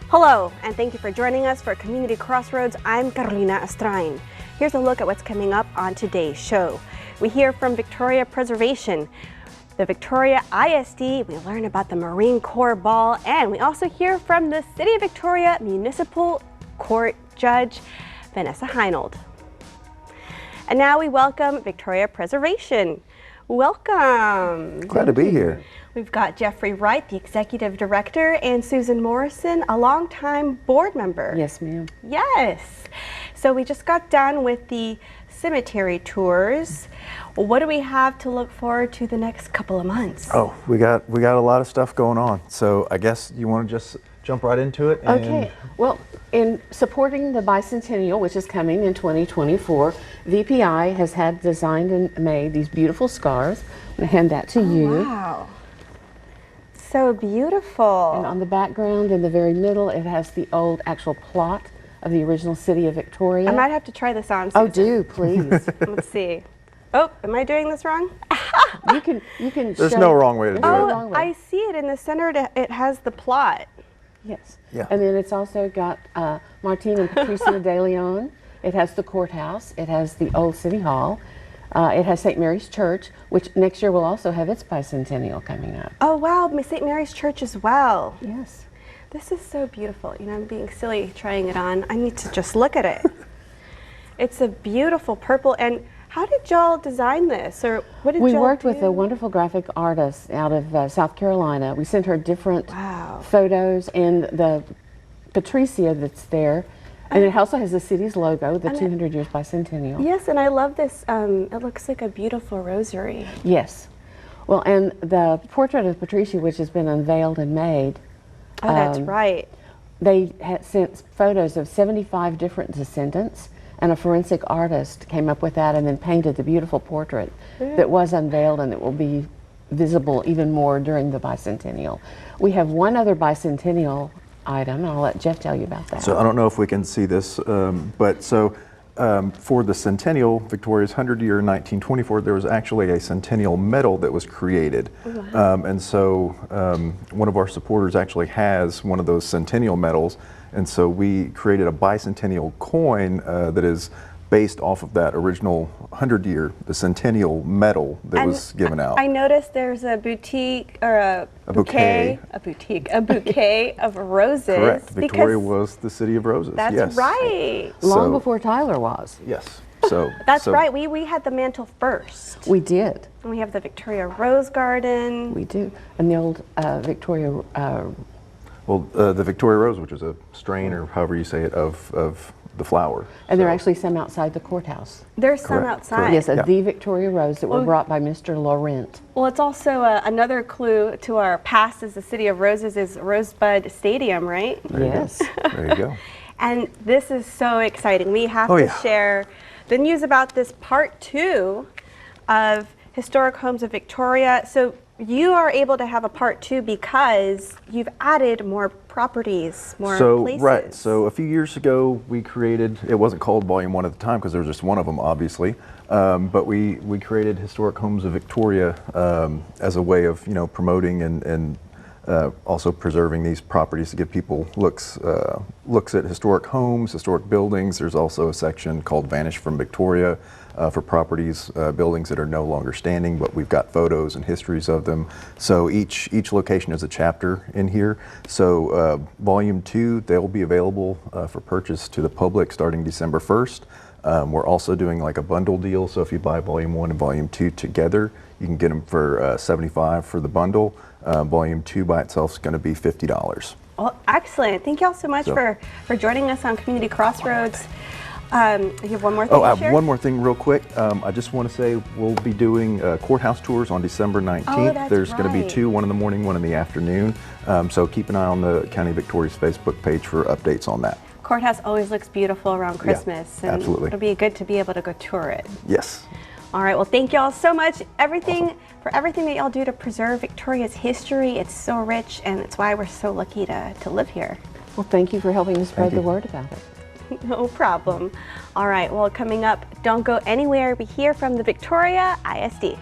Hello, and thank you for joining us for Community Crossroads. I'm Carolina Estrain. Here's a look at what's coming up on today's show. We hear from Victoria Preservation, the Victoria ISD, we learn about the Marine Corps Ball, and we also hear from the City of Victoria Municipal Court Judge, Vanessa Heinold. And now we welcome Victoria Preservation. Welcome. Glad to be here. We've got Jeffrey Wright, the Executive Director, and Susan Morrison, a longtime board member. Yes, ma'am. Yes. So we just got done with the cemetery tours. What do we have to look forward to the next couple of months? Oh, we got a lot of stuff going on. So I guess you want to just jump right into it. And Okay. Well, in supporting the bicentennial, which is coming in 2024, VPI has had designed and made these beautiful scarves. I'm going to hand that to you. Wow. So beautiful. And on the background in the very middle, it has the old actual plot of the original city of Victoria. I might have to try this on, Susan. Oh, do, please. Let's see. Oh, am I doing this wrong? You can There's show- no wrong way to do Oh, it. wrong way. I see it in the center. It has the plot. Yes. Yeah. And then it's also got Martin and Patricia de Leon. It has the courthouse. It has the old city hall. It has St. Mary's Church, which next year will also have its bicentennial coming up. Oh, wow. St. Mary's Church as well. Yes. This is so beautiful. You know, I'm being silly trying it on. I need to just look at it. It's a beautiful purple. And how did y'all design this? Or what did We y'all worked do? with a wonderful graphic artist out of South Carolina. We sent her different Wow. photos, and the Patricia that's there, and it also has the city's logo, the 200 years bicentennial. Yes, and I love this. It looks like a beautiful rosary. Yes. Well, and the portrait of Patricia, which has been unveiled and made, Oh, that's right. they had sent photos of 75 different descendants, and a forensic artist came up with that and then painted the beautiful portrait that was unveiled, and it will be visible even more during the bicentennial. We have one other bicentennial item, and I'll let Jeff tell you about that. So I don't know if we can see this, but for the centennial, Victoria's 100 year in 1924, there was actually a centennial medal that was created. Wow. And so one of our supporters actually has one of those centennial medals. And so we created a bicentennial coin that is based off of that original 100 year, the centennial medal that was given out. I noticed there's a boutique or a bouquet of roses. Correct. Victoria was the city of roses. That's yes. right. Long So- before Tyler was. Yes. So That's so right. We had the mantle first. We did. And we have the Victoria Rose Garden. We do. And the old Victoria, Well, the Victoria Rose, which is a strain, or however you say it, of the flower. and there are So- actually some outside the courthouse. There's some Correct, outside. correct. Yes, Yeah. the Victoria Rose that were Well- brought by Mr. Laurent. Well, it's also another clue to our past as the City of Roses is Rosebud Stadium, right? There you go. Yes. There you go. And this is so exciting. We have Oh, to yeah. share the news about this part 2 of Historic Homes of Victoria. So you are able to have a part 2 because you've added more properties, more places. Right. So a few years ago, we created. It wasn't called Volume 1 at the time because there was just one of them, obviously. But we created Historic Homes of Victoria as a way of promoting and also preserving these properties to give people looks at historic homes, historic buildings. There's also a section called Vanish from Victoria for properties, buildings that are no longer standing, but we've got photos and histories of them. So each location is a chapter in here. So Volume 2, they'll be available for purchase to the public starting December 1st. We're also doing like a bundle deal. So if you buy Volume 1 and Volume 2 together, you can get them for $75 for the bundle. Volume 2 by itself is going to be $50. Well, excellent. Thank you all so much So- for joining us on Community Crossroads. You have one more thing Oh, I to have share? one more thing real quick. I just want to say we'll be doing courthouse tours on December 19th. that's There's going to be right. 2, one in the morning, one in the afternoon. So keep an eye on the County of Victoria's Facebook page for updates on that. Courthouse always looks beautiful around Christmas. And absolutely. it'll be good to be able to go tour it. Yes. All right, well, thank y'all so much. For everything that y'all do to preserve Victoria's history. It's so rich, and it's why we're so lucky to live here. Well, thank you for helping to spread Thank the you. word about it. No problem. All right, well, coming up, don't go anywhere. We hear from the Victoria ISD.